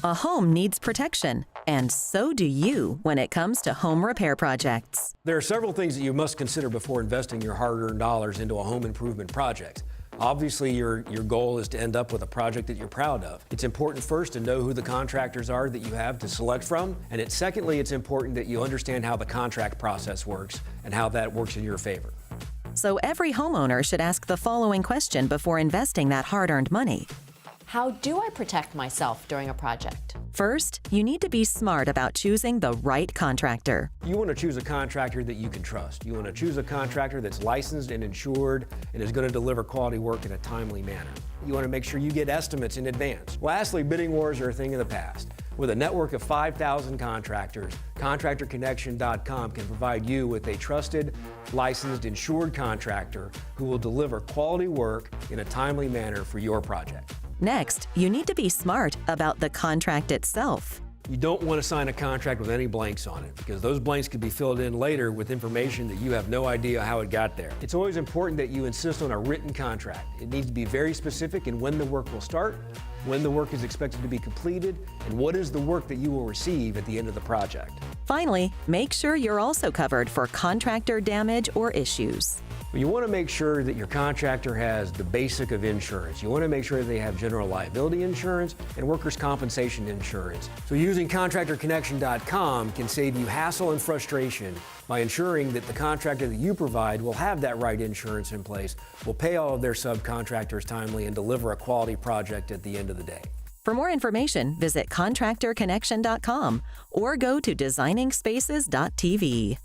A home needs protection, and so do you when it comes to home repair projects. There are several things that you must consider before investing your hard-earned dollars into a home improvement project. Obviously, your goal is to end up with a project that you're proud of. It's important first to know who the contractors are that you have to select from, and secondly, it's important that you understand how the contract process works and how that works in your favor. So every homeowner should ask the following question before investing that hard-earned money. How do I protect myself during a project? First, you need to be smart about choosing the right contractor. You want to choose a contractor that you can trust. You want to choose a contractor that's licensed and insured and is going to deliver quality work in a timely manner. You want to make sure you get estimates in advance. Lastly, bidding wars are a thing of the past. With a network of 5,000 contractors, ContractorConnection.com can provide you with a trusted, licensed, insured contractor who will deliver quality work in a timely manner for your project. Next, you need to be smart about the contract itself. You don't want to sign a contract with any blanks on it because those blanks could be filled in later with information that you have no idea how it got there. It's always important that you insist on a written contract. It needs to be very specific in when the work will start, when the work is expected to be completed, and what is the work that you will receive at the end of the project. Finally, make sure you're also covered for contractor damage or issues. You want to make sure that your contractor has the basic of insurance. You want to make sure they have general liability insurance and workers' compensation insurance. So using ContractorConnection.com can save you hassle and frustration by ensuring that the contractor that you provide will have that right insurance in place, will pay all of their subcontractors timely, and deliver a quality project at the end of the day. For more information, visit ContractorConnection.com or go to designingspaces.tv.